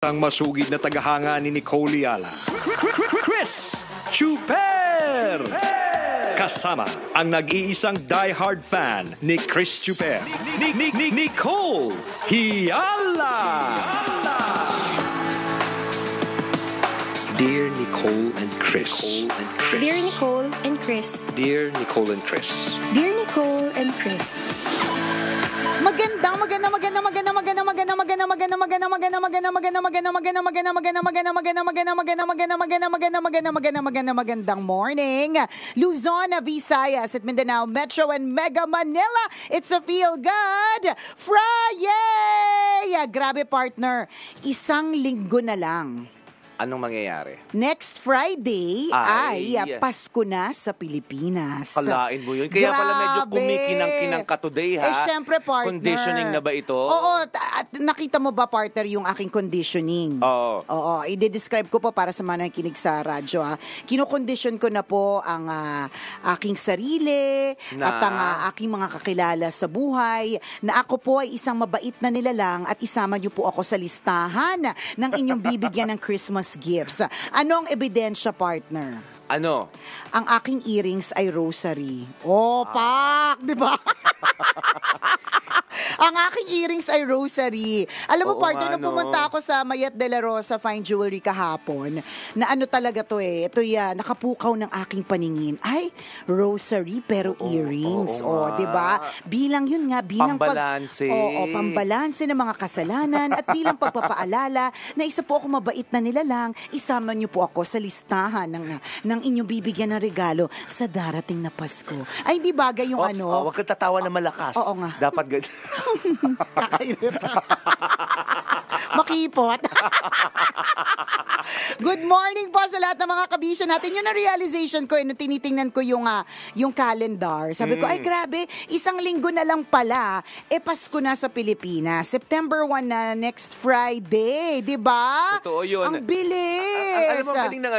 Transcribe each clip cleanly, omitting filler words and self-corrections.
Ang masugid na tagahanga ni Nicole Yala, Chris Chuper! Kasama ang nag-iisang die-hard fan ni Chris Chuper, Nicole Yala! Dear Nicole and Chris. Dear Nicole and Chris. Dear Nicole and Chris. Dear Nicole and Chris. Magandang morning, Luzon, Visayas at Mindanao, Metro and Mega Manila. It's a Feel Good Friday! Grabe partner, isang linggo na lang. Anong mangyayari? Next Friday ay Ay. Pasko na sa Pilipinas. Kalain mo yun. Kaya pala medyo Grabe. kumikinang-kinang ka today, ha? Syempre, partner. Conditioning na ba ito? Oo. At nakita mo ba, partner, yung aking conditioning? Oo. I-describe ko po para sa mga nakikinig sa radyo, ha? Kino-condition ko na po ang aking sarili at ang aking mga kakilala sa buhay na ako po ay isang mabait na nilalang at isama niyo po ako sa listahan ng inyong bibigyan ng Christmas gifts. Ano ang ebidensya, partner? Ano? Ang aking earrings ay rosary. Oh, pak! Di ba? Ang aking earrings ay rosary. Alam mo, Oo partner, nga, nung pumunta ako sa Mayet de la Rosa Fine Jewelry kahapon, na ano talaga to Ito nakapukaw ng aking paningin. Ay, rosary pero earrings. oo nga. Di ba? Bilang yun nga, bilang Pambalanse. pambalanse ng mga kasalanan at bilang pagpapaalala na isa po ako mabait na nilalang, isama niyo po ako sa listahan ng inyong bibigyan ng regalo sa darating na Pasko. Ay, hindi bagay yung Ops, ano. Huwag kang tatawa na malakas. Oo nga. Dapat ganyan. Kakainit. Makipot. Good morning po sa lahat ng mga kabisyo natin. Yun ang realization ko, nung tinitingnan ko yung calendar. Sabi ko, ay grabe, isang linggo na lang pala, Pasko na sa Pilipinas. September 1 na next Friday, di ba? Totoo yun. Ang bilis. Alam mo, galing ng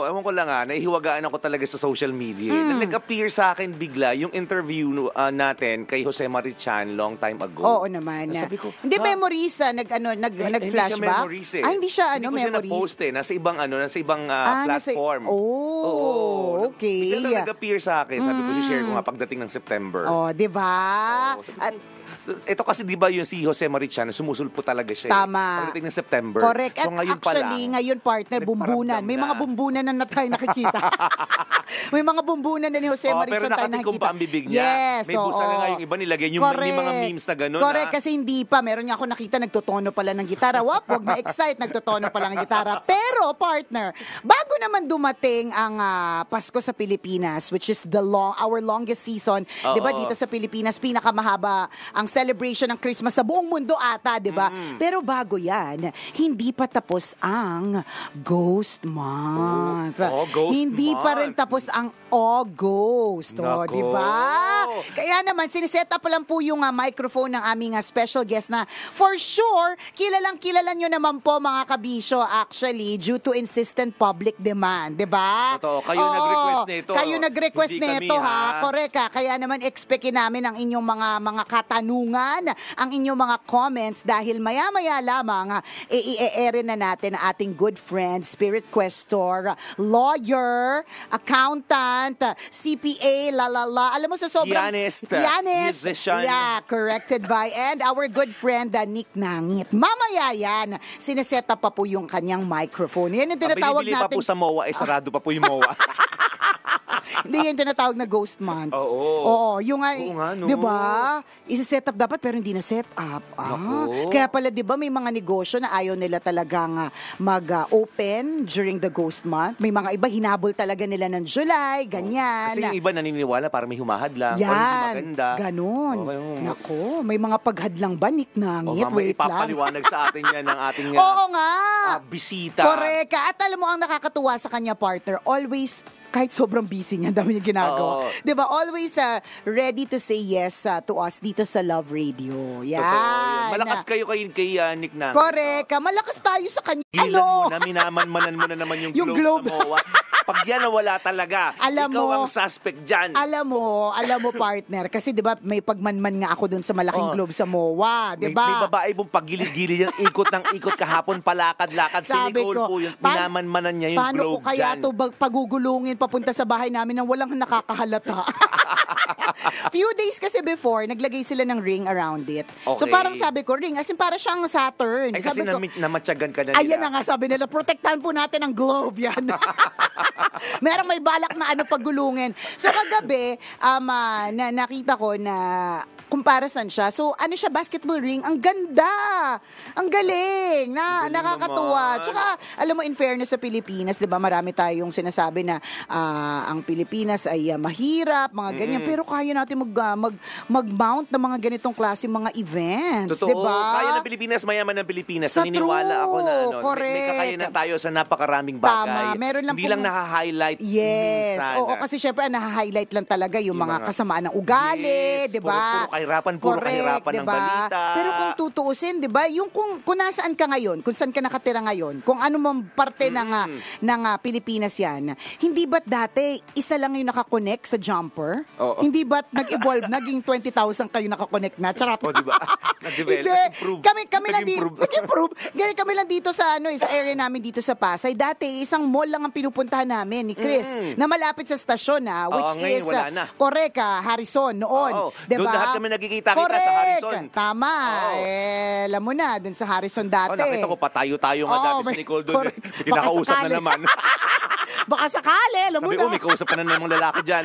ewan ko lang nahihiwagaan ako talaga sa social media. Na nag-appear sa akin bigla yung interview natin kay Jose Marichan long time ago. Oo naman. Sabi ko, hindi memories nag-flashback? Hindi siya memories eh. Ay, hindi siya Hindi ko memories. siya na-post nasa ibang platform. Oo, okay. Bigla nag-appear sa akin. Sabi ko, share ko nga pagdating ng September. Oh, di ba? Ito kasi di ba yung si Jose Marichan, sumusulpo talaga siya. Tama. Pagdating ng September. Correct. So at ngayon actually, ngayon partner, may bumbunan. paramdam May na. mga bumbunan na tayo nakikita. May mga bumbunan na ni Jose Marichan pero tayo nakatikong nakikita. pa ang bibig niya. Yes, May busa na nga yung iba nilagay. May mga memes na gano'n. Correct, kasi hindi pa. Meron nga ako nakita, nagtotono pala ng gitara. Wag ma-excite, nagtotono pala ng gitara. Pero, partner, bago naman dumating ang Pasko sa Pilipinas, which is our longest season, di ba, dito sa Pilipinas, pinakamahaba ang celebration ng Christmas sa buong mundo ata, di ba? Pero bago yan, hindi pa tapos ang Ghost Month. Ghost Hindi pa Month. rin tapos ang August. Nako. Di ba? Kaya naman, siniset up lang po yung microphone ng aming special guest na for sure, kilala nyo naman po mga kabisyo actually due to insistent public demand. Di ba? Totoo. Kayo nag-request nito. Kayo nag-request Hindi nito, kami, ha? Correct, ha? Kaya naman expectin namin ang inyong mga katanungan, ang inyong mga comments dahil maya-maya lamang i-e-air na natin ang ating good friend, spirit questor, lawyer, accountant, CPA, Alam mo sa sobrang... Pianist. Musician. Yeah, corrected by. And our good friend, Nick Nangit. Mamaya yan, sineset up pa po yung kanyang microphone. Yan yung tinatawag Binibili natin... pa po sa MOA, sarado pa po yung MOA. Hindi yan tinatawag na ghost month. Oo. Yung Oo nga, no? di ba? Isi-set up dapat pero hindi na set up. Kaya pala di ba may mga negosyo na ayaw nila talagang mag-open during the ghost month. May mga iba hinabol talaga nila ng July, ganyan. Kasi yung iba naniniwala para may humahadlang. Yan, Or hindi maganda. ganun. Okay. Nako, may mga paghadlang banik Nangit. May Wait lang. ipapaliwanag sa atin yan ng ating Oo nga. bisita. Correct. At alam mo, ang nakakatuwa sa kanya, partner, always, kahit sobrang busy niya, dami niya ginagawa. Diba? Always ready to say yes to us dito sa Love Radio. Yan. Totoo. Malakas kayo kay Nick Nangit. Correct. Malakas tayo sa kanya. Gilan mo na, minamanmanan mo na naman yung globe sa MOA. Pag yan nawala talaga, Alam ikaw mo, ang suspect dyan. Alam mo partner, kasi 'di ba may pagmanman nga ako doon sa malaking globe sa MOA, 'di ba? May babae pong pagilid-gilid yan, ikot ng ikot kahapon, palakad-lakad. Si Sabi Nicole ko, po yung minamanmanan niya yung paano globe ko kaya dyan. to pagugulungin papunta sa bahay namin nang walang nakakahalata? Few days kasi before, naglagay sila ng ring around it. So Okay. parang sabi ko, ring, as in para siyang Saturn. Ay, kasi sabi ko, namatyagan ka na nila. ayan na nga sabi nila, protektahan po natin ang globe yan. Merong may balak na paggulungin. So kagabi, nakita ko na comparison siya. So ano siya, basketball ring, ang ganda. Ang galing. Nakakatuwa. naman. Tsaka alam mo, in fairness sa Pilipinas, 'di ba, marami tayong sinasabi na ang Pilipinas ay mahirap, mga ganyan, pero kaya natin mag-mount ng mga ganitong klase mga events, Totoo. 'di ba? Kaya ng Pilipinas, mayaman ng Pilipinas. Sa Naniniwala true. ako na may Correct. kakayanan tayo sa napakaraming bagay. Tama. Meron lang Hindi pong- lang naha-highlight Yes. minsan. Oo, kasi syempre naha-highlight lang talaga yung mga mga- kasamaan ng ugali, Yes, 'di ba? puro kahirapan, puro kahirapan ng diba? balita. Pero kung tutuusin, 'di ba, yung kung nasaan ka ngayon, kung saan ka nakatira ngayon, kung ano mang parte ng Pilipinas 'yan, hindi ba't dati isa lang yung nakakonect sa jumper? Oo. Hindi ba't nag-evolve naging 20,000 kayo nakakonect na? Charot. O, diba? Nag-develop, Hindi. nag-improve. Kami lang dito. Nag-improve. Nag-improve. Ganyan kami lang dito sa sa area namin dito sa Pasay. Dati isang mall lang ang pinupuntahan namin ni Chris na malapit sa stasyon which Oo, ngayon is wala na. correct, Harrison noon, Oo. 'di ba? Doon lahat kami nagkikita-kita sa Correct. Harrison. Tama. Oo. Alam mo na, dun sa Harrison dati. Nakita ko, patayo-tayo nga Oo, dati si may- Nicole doon. correct. May kinakausap Baka na naman. Baka sakali, alam mo Sabi na. ko, may kausap pa na namang lalaki dyan.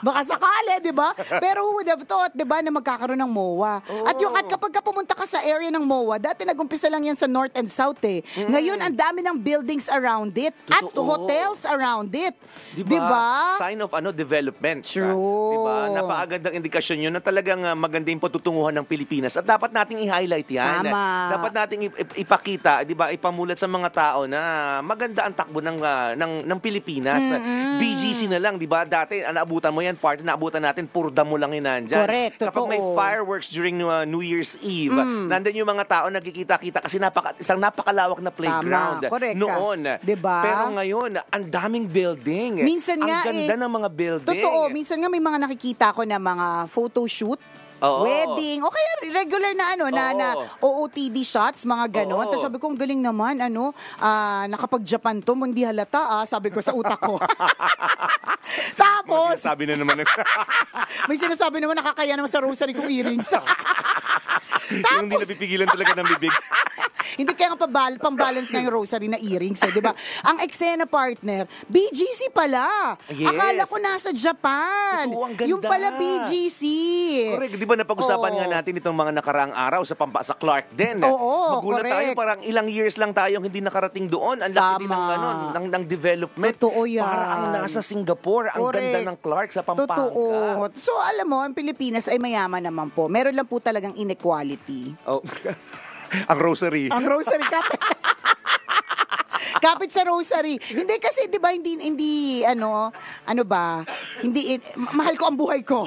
Baka sakali, 'di ba? Pero who would have thought, 'di ba, na magkakaroon ng MOA. At kapag ka pumunta ka sa area ng MOA, dati nag-umpisa lang 'yan sa North and South eh. Ngayon ang dami ng buildings around it at Totoo. hotels around it. Diba? 'Di ba? Sign of development. True. Diba? Napakagandang indikasyon yun na talagang maganda yung patutunguhan ng Pilipinas. At dapat nating i-highlight yan. Tama. Dapat nating ipakita, diba? Ipamulat sa mga tao na maganda ang takbo ng Pilipinas. BGC na lang, diba? Dati, naabutan mo yan, party, naabutan natin, puro damo lang yun nandyan. Correct, Kapag may totoo. fireworks during New Year's Eve, nandun yung mga tao nagkikita-kita kasi isang napakalawak na playground. Tama, correct ka. Noon. Diba? Pero ngayon, ang daming building. Minsan nga ang ganda ng mga building. Totoo, minsan nga may mga nakikita ko na mga photo shoot, Oo. wedding, o kaya regular na na OOTD shots, mga ganon. Oo. Tapos sabi ko, ang galing naman, nakapag-Japan to, hindi halata, sabi ko sa utak ko. Tapos, Sabi na naman. may sinasabi naman, nakakaya naman sa rosary kong earrings. Yung hindi napipigilan talaga ng bibig. Hindi kaya nga pang-balance nga yung rosary na earrings, di ba? Ang eksena partner, BGC pala. Yes. Akala ko nasa Japan. Totoo, ang ganda. Yung pala BGC. Correct. Di ba napag-usapan Oo. nga natin itong mga nakaraang araw sa Clark din. Oo, Magulat correct. tayo, parang ilang years lang tayong hindi nakarating doon. Ang laki din Tama. ng development. Totoo yan. Para ang nasa Singapore. Ang Correct. ganda ng Clark sa Pampanga. Totoo. So, alam mo, ang Pilipinas ay mayaman naman po. Meron lang po talagang inequality. Oh. Ang rosary. Ang rosary kapit. Kapit sa rosary. Hindi kasi 'di ba hindi mahal ko ang buhay ko.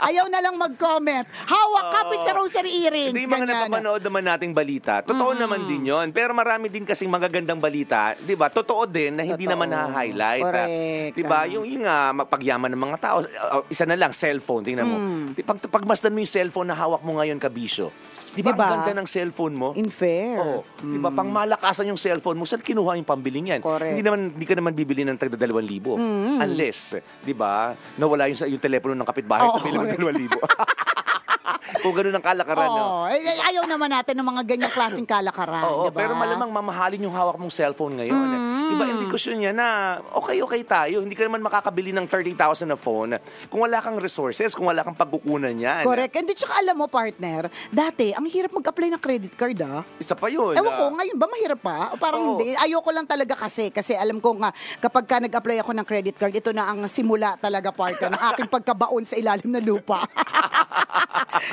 Ayaw na lang mag-comment. Hawak kapit sa rosary earrings. Hindi, mga ganyan. napapanood naman nating balita. Totoo naman din yon. Pero marami din kasing magagandang balita. Di ba? Totoo din na hindi Totoo. naman na-highlight. Correct. Di ba? Yung pagyaman ng mga tao. Isa na lang, cellphone. Tingnan mo. Pagmasdan mo yung cellphone na hawak mo ngayon, kabisyo. Di ba? Diba? Ang ganda ng cellphone mo. Unfair. Oo. Di ba? Pang malakasan yung cellphone mo, saan kinuha yung pambiling yan? Correct. Hindi ka naman bibili ng tagda 2,000. Unless, di ba, nawala yung telepono ng kapitbahay, Oo, pabili mo ng correct. 2,000. Kung ganun ang kalakaran, no? Oo. Ayaw naman natin ng mga ganyang klaseng kalakaran. Oo, diba? pero malamang mamahalin yung hawak mong cellphone ngayon. Diba, indikasyon niya na okay tayo. Hindi ka naman makakabili ng 30,000 na phone kung wala kang resources, kung wala kang pagkukunan yan. Correct. And tsaka alam mo, partner, dati, ang hirap mag-apply ng credit card, Isa pa yun. Ewan ko, ngayon ba mahirap pa? O parang Oo. hindi. Ayoko lang talaga kasi alam ko nga, kapag ka nag-apply ako ng credit card, ito na ang simula talaga, partner, ng aking pagkabaon sa ilalim ng lupa.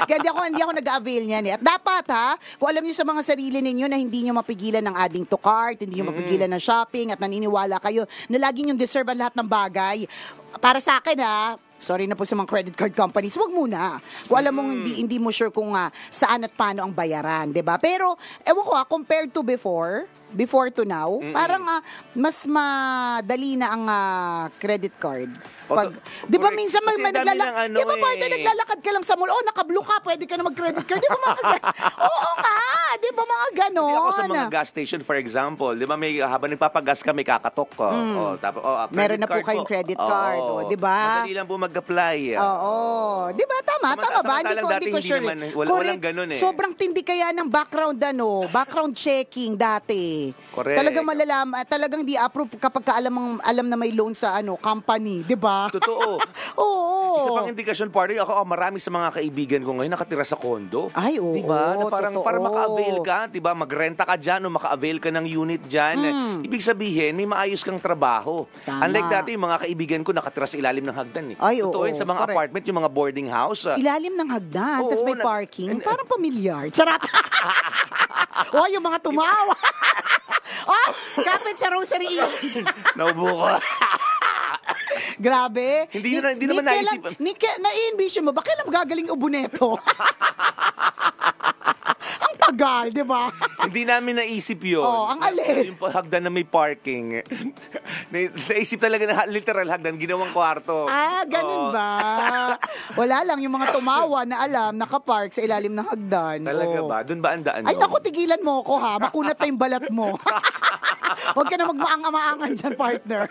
Kaya hindi ako nag-avail niyan eh. At dapat kung alam niyo sa mga sarili ninyo na hindi niyo mapigilan ng adding to cart, hindi niyo mapigilan ng shopping at naniniwala kayo na lagi niyo deserve ang lahat ng bagay, para sa akin sorry na po sa mga credit card companies, wag muna. Kung alam mong hindi mo sure kung saan at paano ang bayaran, 'di ba? Pero ewan ko compared to before, before to now, parang mas madali na ang credit card. Pag, di ba correct. minsan Kasi ang dami ng ano di ba partner, eh. naglalakad ka lang sa mall, naka-blue ka, pwede ka na mag-credit card. Di ba mga Oo nga, di ba mga ganon? Hindi ako sa mga gas station, for example, di ba may habang nagpapagas ka, may kakatok ka. Meron na po kayong credit card, di ba? Madali lang po mag-apply. Oo. Di ba? Tama ba? Samantalang dati Hindi ko hindi sure. naman, walang ganun eh. Sobrang tindi kaya ng background checking dati. Correct. Talagang malalaman, talagang di approve kapag alam na may loan sa company, di ba? Totoo. Oo. Isa pang indikasyon, party, marami sa mga kaibigan ko ngayon nakatira sa condo. Ay, oo. Diba? Na parang totoo. para maka-avail ka, diba? Magrenta ka dyan o maka-avail ka ng unit dyan. Ibig sabihin, may maayos kang trabaho. Tama. Unlike dati, yung mga kaibigan ko nakatira sa ilalim ng hagdan. Ay, Totoo oo. yun sa mga Correct. apartment, yung mga boarding house. Ilalim ng hagdan, Oo, tapos may parking. Parang pamilyar. Charot! O, yung mga tumawa. Kapit sa Rosary Inn. Naubo ko. Grabe. Hindi naman naisip. Na-envision mo, ba kailan magagaling ubo neto? Ang tagal, di ba? Hindi namin naisip yun. Ang alin. Yung hagdan na may parking. Naisip talaga na literal hagdan, ginawang kwarto. Ganun ba? Wala lang, yung mga tumawa na alam, nakapark sa ilalim ng hagdan. Talaga ba? Doon ba ang daan Ay, yun? naku, tigilan mo ako ha. Makunat na yung balat mo. Huwag ka na magmaang-amaangan dyan, partner.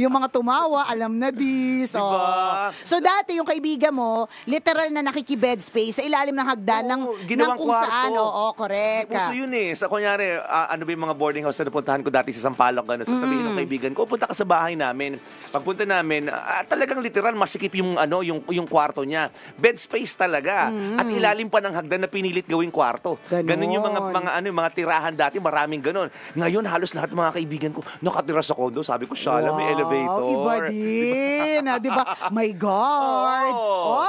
Yung mga tumawa, alam na this. Diba? So dati, yung kaibigan mo, literal na nakikibed space sa ilalim ng hagdan ng ginawang kung kwarto. saan. Oo, correct. Puso yun eh. Sa kunyari, ano ba yung mga boarding house na napuntahan ko dati sa Sampaloc, gano'n, sasabihin ng kaibigan ko, punta ka sa bahay namin. Pagpunta namin, talagang literal, masikip yung kwarto niya. Bed space talaga. At ilalim pa ng hagdan na pinilit gawing kwarto. Ganun yung mga tirahan dati, maraming ganun. Ngayon, halos lahat ng mga kaibigan ko nakatira sa condo. Sabi ko, Shala, may elevator. Iba din. Di ba? May guard.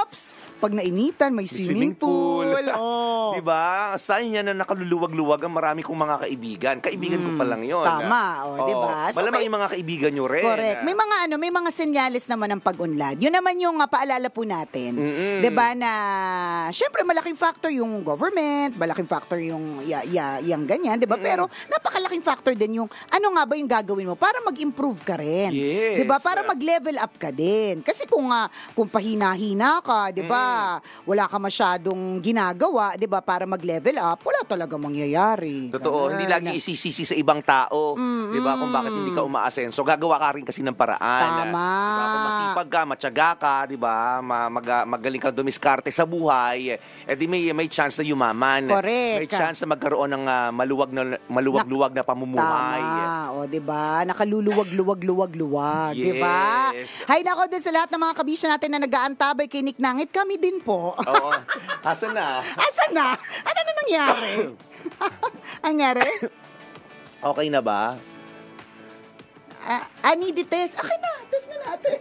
Oops. Pag nainitan, may swimming pool. Di ba? Sign yan na nakaluluwag-luwag ang marami kong mga kaibigan. Kaibigan ko pa lang yun. Tama. Di ba? So, malamang yung mga kaibigan nyo rin. Correct. May mga senyales naman ng pag-unlad. Yun naman yung paalala po natin. 'Di ba na syempre malaking factor yung government, malaking factor yung yang ganyan, 'di ba? Pero napakalaking factor din yung ano nga ba yung gagawin mo para mag-improve ka rin. Yes. 'Di ba? Para mag-level up ka din. Kasi kung pahina-hina ka, 'di ba? Wala ka masyadong ginagawa, 'di ba? Para mag-level up, wala talaga mangyayari. Totoo, hindi lagi isisisi sa ibang tao, 'di ba? Kung bakit hindi ka umaasenso. Gagawa ka rin kasi ng paraan. Tama. Diba? Kung masipag ka, matyaga ka, 'di ba? Magaling kang dumiskarte sa buhay, di may chance na yumaman. Correct. May chance na magkaroon ng maluwag-luwag na pamumuhay. Tama. O, 'di ba? Nakaluluwag-luwag, 'di ba? Yes. Hay nako din sa lahat ng mga kabisya natin na nag-aantabay kay Nick Nangit, kami din po. Oo. Asan na? Asan na? Ano na nangyari? Nangyari? Okay na ba? Need test. Okay na, test na natin.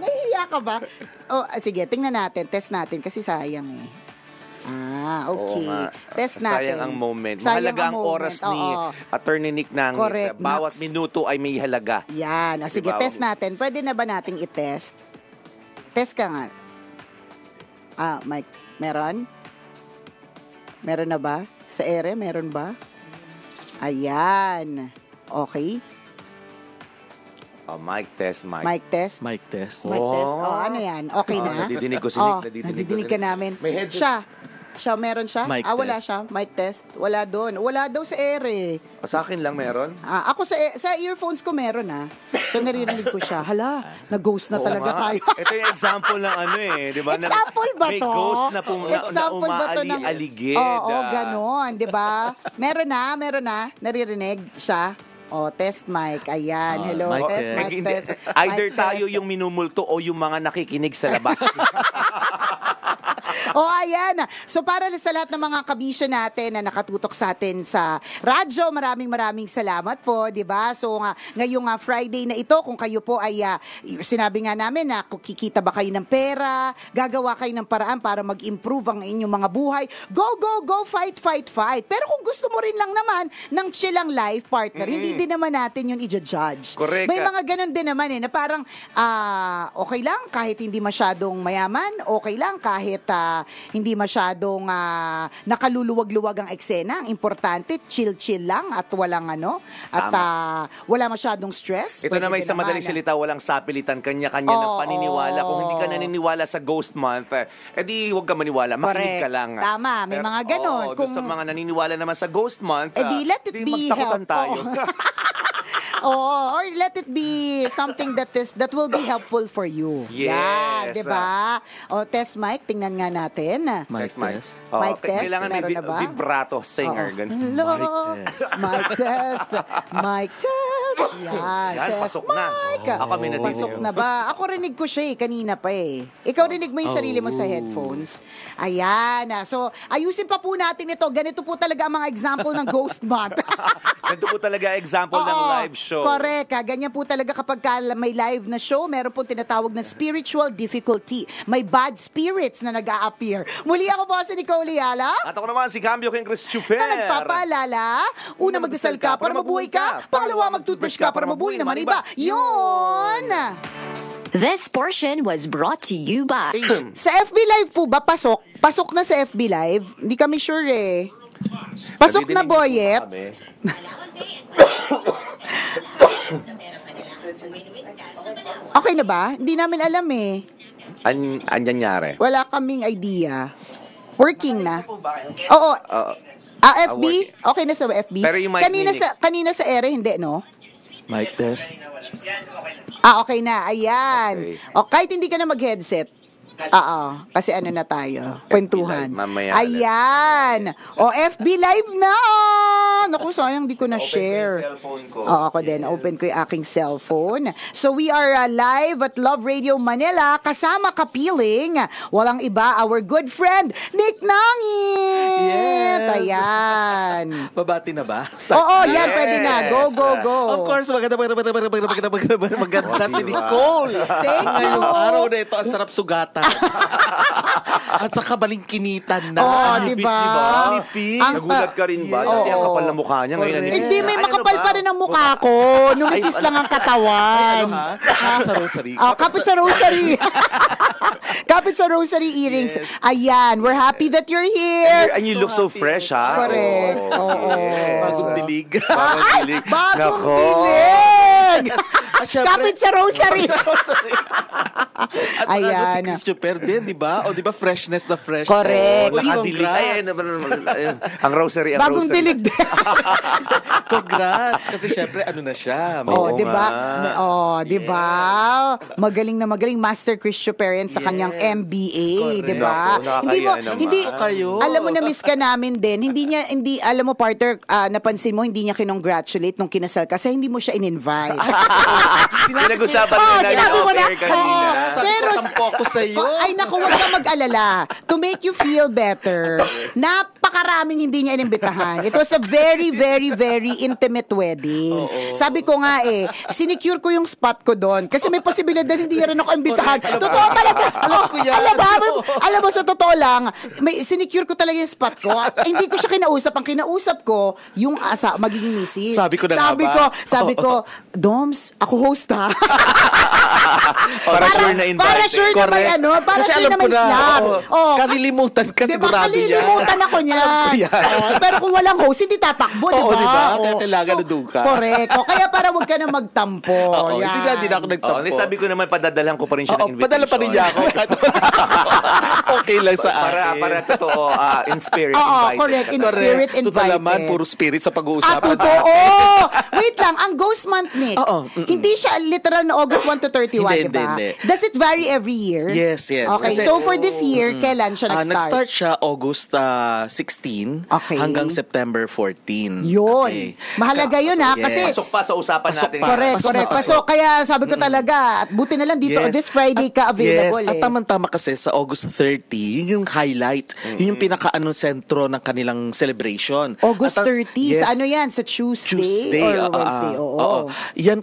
Nahihiya ka ba? Sige, tingnan natin, test natin kasi sayang eh. Okay. Test natin. Sayang ang moment. Sayang Mahalaga ang oras ni Attorney Nick Nangit. Correct, Bawat Max. minuto ay may halaga. Yan. Sige, Diba? test natin. Pwede na ba nating i-test? Test ka nga. Mike, meron? Meron na ba? Sa ere, meron ba? Ayan. Okay. Mic test, mic. Mic test. Mic test. Mic test. Ano yan? Okay na? Nadidinig ko si Nick. Nadidinig ka namin. May headset. Siya, meron siya? Mic Wala test. siya. Mic test. Wala doon. Wala daw sa ere. Sa akin lang meron? Ako sa earphones ko meron So naririnig ko siya. Hala, nag-ghost na Oo talaga nga. tayo. Ito yung example ng di ba? Example ba may to? May ghost na Example ba to ng umaali-aligid. Oo, ganon, di ba? Meron na. Naririnig siya. Test mic. Ayan. Hello. Mic Test test. mic. Test. Either Mic tayo test. yung minumulto o yung mga nakikinig sa labas. Ayan. So para sa lahat ng mga kabisyo natin na nakatutok sa atin sa radyo, maraming salamat po, 'di ba? So ngayong Friday na ito, kung kayo po ay sinabi nga namin na kung kikita ba kayo ng pera, gagawa kayo ng paraan para mag-improve ang inyong mga buhay. Go, fight. Pero kung gusto mo rin lang naman ng chill life, partner, hindi din naman natin yun i-judge. Correct. May mga ganun din naman na parang okay lang kahit hindi masyadong mayaman, okay lang kahit hindi masyadong nakaluluwag-luwag ang eksena. Ang importante, chill-chill lang at walang wala masyadong stress. Ito na may sa madaling salita, walang sapilitan, kanya-kanya ng paniniwala. Kung hindi ka naniniwala sa Ghost Month, edi huwag ka maniwala, makinig ka lang. Tama, may mga ganon. Kung sa mga naniniwala naman sa Ghost Month, edi let it be magtakutan tayo. Or let it be something that will be helpful for you. Yes. Yan, di ba? Test mic, tingnan nga natin. Mic test. Mic test, Kailangan may meron na ba? vibrato singer. Hello. Mic test. Mic test. Yan. Yan, test. pasok na. Mic. Ako may narinig. Pasok na ba? Ako rinig ko siya kanina pa eh. Ikaw rinig mo yung sarili mo sa headphones. Ayan. So, ayusin pa po natin ito. Ganito po talaga ang mga example ng Ghost Month. Ganito po talaga example ng live show. Correct. Ganyan po talaga kapag may live na show, meron po tinatawag na spiritual difficulty. May bad spirits na nag-a-appear. Muli ako po si Nicole Yala. At ako naman si Cambio King Chris Chuper. Na nagpapaalala, una magdasal ka para mabuhay ka, pangalawa mag-toothbrush ka para mabuhay naman iba. Yun! This portion was brought to you by... Sa FB Live po ba, pasok? Pasok na sa FB Live? Hindi kami sure eh. Pasok na, Boyet. Okay na ba? Hindi namin alam eh. Anyanyari? Wala kaming idea. Working na. Oo. FB? Okay na sa FB? Pero yung mic kanina sa ere, hindi, no? Mic test. Okay na. Ayan. Okay. O, kahit hindi ka na mag-headset. Kasi na tayo. Kwentuhan. Mamaya. Ayan. FB Live na. Naku, sayang di ko na-share. Ako din. Open ko yung aking cellphone. So, we are live at Love Radio Manila. Kasama kapiling. Walang iba, our good friend, Nick Nangit. Yes. Ayan. Babati na ba? Yan. Pwede na. Go. Of course, maganda si Nicole. Thank you. Ngayong araw na ito, ang sarap sugatan. At saka balingkinitan na. Diba? Nipis. Nagulat ka rin ba? Dati ang kapal na mukha niya. Ngayon, Hindi, may makapal pa rin ang mukha ko. Numipis lang ang katawan. Kapit sa rosary. Kapit sa rosary. Kapit sa rosary earrings. Yes. Ayan, we're happy that you're here. And you look so fresh, ha? Correct. Yes. Bagong dilig. Bagong dilig. Bagong Nako. dilig. Syempre, Kapit sa rosary. At saka Ayan. si Chris Chuper din, di ba? O di ba freshness na fresh. Correct. Nakadilig. Ang rosary, ang Bagong rosary. dilig din. Congrats. Kasi syempre, na siya. Oo di ba? nga. Di ba? Magaling na magaling Master Chris Chuperian sa kanyang MBA, di ba? Naku, Hindi mo nakakaya hindi naman. Kayo. alam mo na miss ka namin din. Hindi alam mo partner, napansin mo hindi niya kinongratulate nung kinasal kasi hindi mo siya in-invite. Pinag-usapan na namin sinabi mo na. off-air kanina. Sabi Pero- ko, tampo ako sa'yo. Ay naku, huwag ka mag-alala. To make you feel better, napakaraming hindi niya inimbitahan. It was a very, very, very intimate wedding. Sabi ko nga sinecure ko yung spot ko doon kasi may posibilidad hindi rin ako imbitahan. Totoo talaga. Alam ko yan. Alam mo, sa totoo lang, may sinecure ko talaga yung spot ko. Hindi ko siya kinausap. Ang kinausap ko, yung magiging misis. Sabi ko na nga ba? Sabi ko, Doms, ako host ha. Para sure na invited. Para sure na may Correct. para Kasi sure alam na ko may na, slot. kalilimutan ka Diba, sigurado yan. kalilimutan ako niya. Alam ko yan. Pero kung walang host, hindi tatakbo, diba? Oo, diba? Kaya kailangan nandun ka. Correct. Kaya para wag ka na magtampo. Oo, Yan. hindi na ako nagtampo. Hindi, sabi ko naman, padadalan ko pa rin siya ng invitation. Padala pa rin niya ako. Okay lang sa akin. Para totoo, in spirit, Oo, invited. correct. In Correct. spirit Total invited. naman, puro spirit sa pag-uusapan. Totoo. Wait lang, ang Ghost Month, Nick, Oo, hindi siya literal na August 1 to 31, Hindi, diba? hindi. Does it vary every year? Yes. Okay, Kasi- so for this year, kailan siya nag-start? Nag-start siya August 16 Okay. hanggang September 14. Yun. Okay. Mahalaga yun ha, Yes. kasi... Pasok pa sa usapan Pasok natin. pa. Correct. Pasok. Kaya sabi ko talaga, at buti na lang dito, Yes. this Friday ka available Yes, at tamang-tama kasi sa August 30, yun yung highlight. Yun yung pinaka-ano sentro ng kanilang celebration. August At 30, yes, sa ano yan? Sa Tuesday? Tuesday. Or Wednesday? Oo. Yan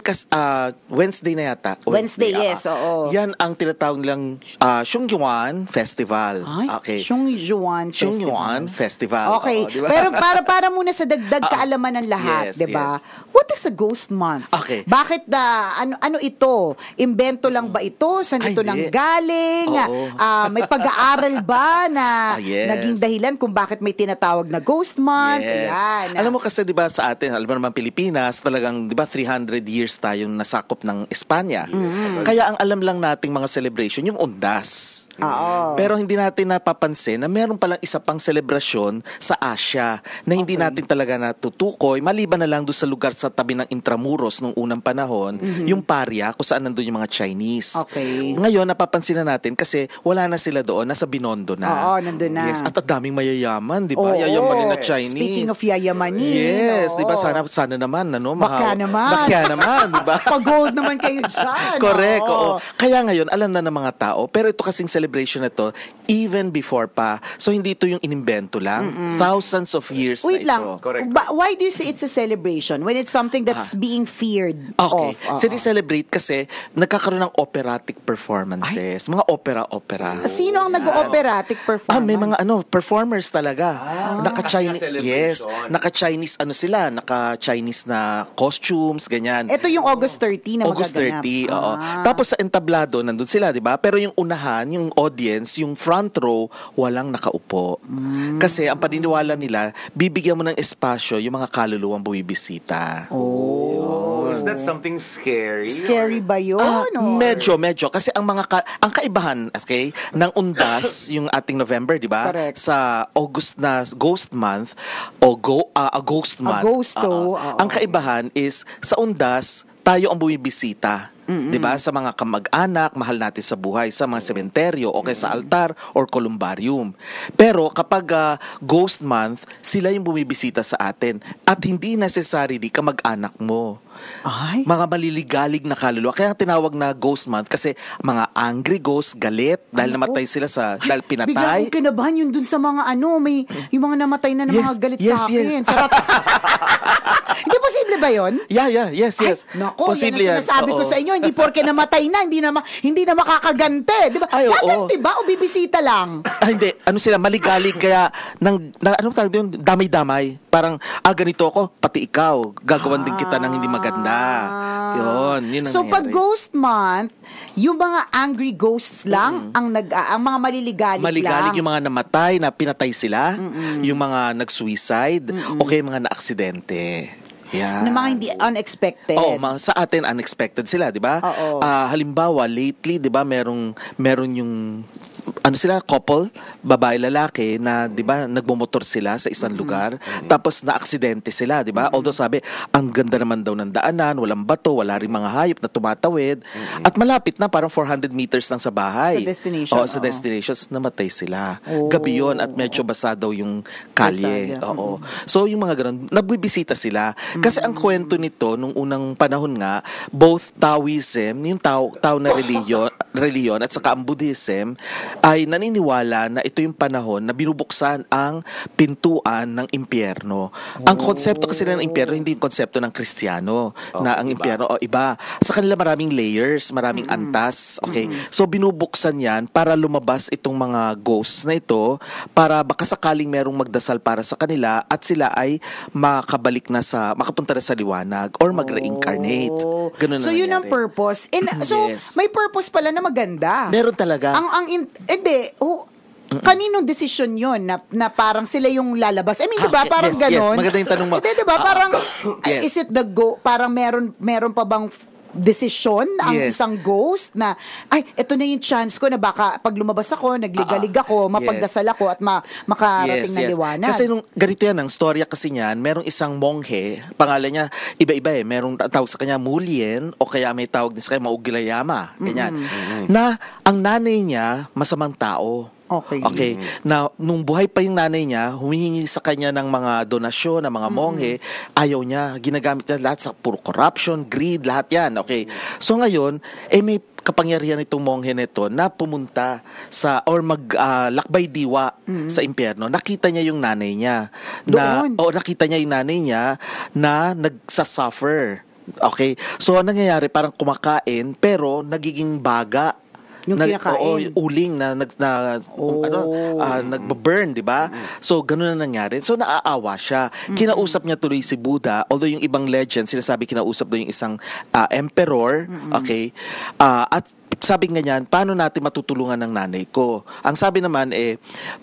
Wednesday na yata. Wednesday, yes, oo. Yan ang tinatawag nilang Shungyuan Festival. Ay, Okay. Shungyuan Festival. Shungyuan festival. Okay. Oo, di ba? Pero para muna sa dagdag kaalaman ng lahat, yes, 'di ba? yes. What is a ghost month? Okay. Bakit ano ito? Imbento lang ba ito? Saan Ay, ito hindi. nanggaling? Oo. May pag-aaral ba na Yes. naging dahilan kung bakit may tinatawag na ghost month? Yes. Ayan. Alam mo kasi 'di ba sa atin, alam mo naman Pilipinas, talagang 'di ba 300 years tayong nasakop ng Espanya. Kaya ang alam lang nating mga celebration yung undas. Oo. Pero hindi natin napapansin na meron palang isa pang selebrasyon sa Asia na hindi natin talaga natutukoy, maliban na lang doon sa lugar sa tabi ng Intramuros nung unang panahon, yung Paria, kung saan nandun yung mga Chinese. Okay. Ngayon, napapansin na natin kasi wala na sila doon, nasa Binondo na. Oo, nandun na. Yes, at ang daming mayayaman, di ba? Oo. Yayamanin na Chinese. Speaking of yayamanin. Yes, di ba? oo. Sana naman, ano? Bakya naman. Bakya naman, di ba? Pag-gold naman kayo dyan. Correct, oo. oo. Kaya ngayon, alam na ng mga tao, pero ito kasing celebration na to, even before pa. So, hindi ito yung inimbento lang. Thousands of years Wait na lang. ito. Correct. Why do you say it's a celebration when it's something that's being feared Okay. of? Celebrate kasi nagkakaroon ng operatic performances. Mga opera-opera. Sino ang nag-operatic performance? May mga performers talaga. Naka-Chinese, Kasi nga yes, celebration. naka-Chinese sila, naka-Chinese na costumes, ganyan. Ito yung August 30 na August magaganap. 30, oo. Ah. Tapos sa entablado, nandun sila, di ba? Pero yung unahan, yung audience, yung front row, walang nakaupo. Kasi ang paniniwala nila, bibigyan mo ng espasyo yung mga kaluluwang bumibisita. Oh, is that something scary? Scary ba yun? Medyo. Kasi ang ang kaibahan, okay, ng undas, yung ating November, di ba? Correct. Sa August na Ghost Month, o Ghost Month. Agosto, oo. Ang kaibahan is, sa undas, tayo ang bumibisita. 'Di ba? Sa mga kamag-anak, mahal natin sa buhay, sa mga sementeryo, o kaya sa altar or columbarium. Pero kapag Ghost Month, sila yung bumibisita sa atin at hindi necessarily kamag-anak mo. Ay. Mga maliligalig na kaluluwa. Kaya tinawag na Ghost Month kasi mga angry ghost, galit dahil namatay sila dahil Bigla pinatay. akong kinabahan yun dun sa mga may yung mga namatay na ng Yes, mga galit yes, sa akin. yes. Charot. Hindi posible ba yun? Yes. Nako, Posible yan ang sinasabi ko Oo. sa inyo, hindi porke namatay na, hindi na makakagante. Di ba? Ay, oo. Gaganti ba o bibisita lang? Hindi. Ano sila, maligalig kaya ano tawag yun? Damay-damay. Parang, ganito ako, pati ikaw. Gagawan din kita ng hindi maganda. Yun ang So pag nangyari. Ghost Month, yung mga angry ghosts lang ang mga maliligalig Maligalig lang. yung mga namatay, na pinatay sila, yung mga nag-suicide, o kaya mga na-aksidente. Yan. Na mga hindi unexpected. Sa atin unexpected sila, 'di ba? Oo. Halimbawa, lately, 'di ba, meron yung couple, babae lalaki na 'di ba, nagmomotor sila sa isang lugar, tapos na-aksidente sila, 'di ba? Although sabi, ang ganda naman daw ng daanan, walang bato, wala ring mga hayop na tumatawid, at malapit na, parang 400 meters lang sa bahay. Sa destination, Sa oo. destination, namatay sila. Oh. Gabi yun at medyo basa daw yung kalye. Kalsada. Oo. So yung mga ganun, nagbibisita sila. Kasi ang kwento nito, nung unang panahon nga, both Taoism, yung Tao na reliyon, at saka ang Buddhism, ay naniniwala na ito yung panahon na binubuksan ang pintuan ng impyerno. Ang konsepto kasi ng impyerno, hindi yung konsepto ng Kristiyano, na ang impyerno, iba. Sa kanila maraming layers, maraming antas. Okay? So binubuksan yan para lumabas itong mga ghosts na ito, para baka sakaling merong magdasal para sa kanila at sila ay makapunta na sa liwanag or mag-reincarnate. Ganun So yun ang nangyayari. purpose. So Yes. may purpose pala na maganda. Meron talaga. Kaninong desisyon yun na parang sila yung lalabas? I mean, di ba? Okay, Parang yes, ganon. yes. Maganda yung tanong mo. Hindi, di ba? Parang, yes. is it parang meron pa bang desisyon ang Yes. isang ghost na, ito na yung chance ko na baka pag lumabas ako, nagligalig ako, mapagdasal ako at makarating na liwanag. Kasi nung ganito yan, ang storya kasi niyan, merong isang monghe, pangalan niya, iba-iba merong tawag sa kanya Mulien, o kaya may tawag din sa kanya Maugilayama, ganyan. Na ang nanay niya, masamang tao. Okay. Na nung buhay pa yung nanay niya, humihingi sa kanya ng mga donasyon ng mga monghe, ayaw niya, ginagamit niya lahat sa puro corruption, greed, lahat yan. Okay. So ngayon, may kapangyarihan itong monghe nito na pumunta maglakbay diwa sa impyerno. Nakita niya yung nanay niya. Nakita niya yung nanay niya na nagsasuffer. Okay? So, ang nangyayari, parang kumakain, pero nagiging baga Yung kinakain. uling na nagba-burn, di ba? So ganun na nangyari. So naaawa siya. Kinausap niya tuloy si Buddha, although yung ibang legend sinasabi kinausap daw yung isang emperor, okay? At sabi nga niyan, paano natin matutulungan ng nanay ko? Ang sabi naman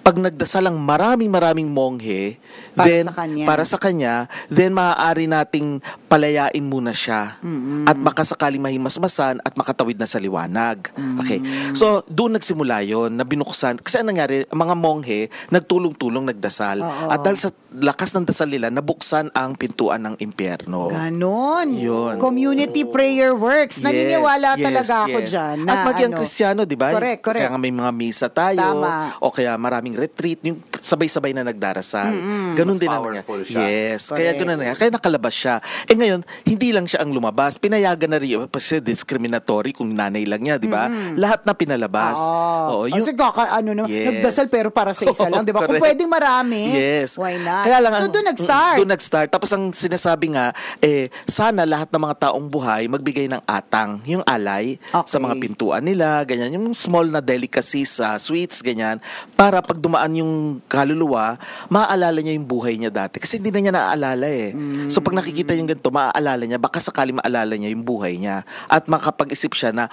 pag nagdasal ang maraming monghe, para sa kanya, then maaari nating palayain muna siya. At baka sakaling mahimasmasan at makatawid na sa liwanag. Okay. So, doon nagsimula yon na binuksan. Kasi ang nangyari, mga monghe, nagtulong-tulong nagdasal. At dahil sa lakas ng dasal nila, nabuksan ang pintuan ng impyerno. Ganon. Yun. Community prayer works. Naniniwala talaga ako dyan. At maging Kristiyano, di ba? Correct. Kaya nga may mga misa tayo. Tama. O kaya maraming retreat. Yung sabay-sabay na nagdarasal. Ganun din ang powerful nangyari. siya. Yes. Correct. Kaya ganun na nangyari. Kaya nakalabas siya. Ngayon, hindi lang siya ang lumabas. Pinayagan na rin. Kasi discriminatory kung nanay lang niya, di ba? Lahat na pinalabas. Oo. Kasi nagdasal pero para sa isa lang, di ba? Kung Correct. pwedeng marami, yes. why not? Kaya lang, so, doon nag-start. Doon nag-start. Tapos ang sinasabi nga, sana lahat ng mga taong buhay magbigay ng atang, yung alay sa mga pintuan nila, ganyan, yung small na delicacies, sweets, ganyan, para pag dumaan yung kaluluwa, maaalala niya yung buhay niya dati. Kasi hindi na niya naaalala So pag nakikita yung ganito, maaalala niya, baka sakali maalala niya yung buhay niya. At makapag-isip siya na,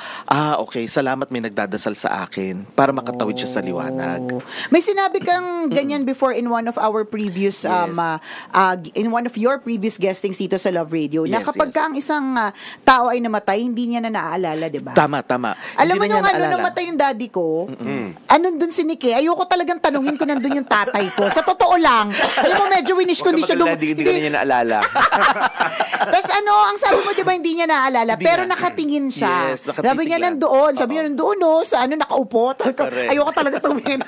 okay, salamat may nagdadasal sa akin para makatawid siya sa liwanag. May sinabi kang ganyan before in one of our previous in one of your previous guestings dito sa Love Radio, na kapag ka ang isang tao ay namatay, hindi niya na naaalala, di ba? Tama. Alam mo Hindi na nung niya naalala. namatay yung daddy ko, anong dun si Nike, ayoko talagang tanungin ko nandun yung tatay ko. Sa totoo lang. Alam mo, medyo winish ko hindi siya Hindi ka niya naalala. Tapos ang sabi mo, di ba, hindi niya naaalala, pero nakatingin siya. Yes, nakatitig Sabi niya lang. nandoon, sa nakaupo. Ayoko talaga tumingin.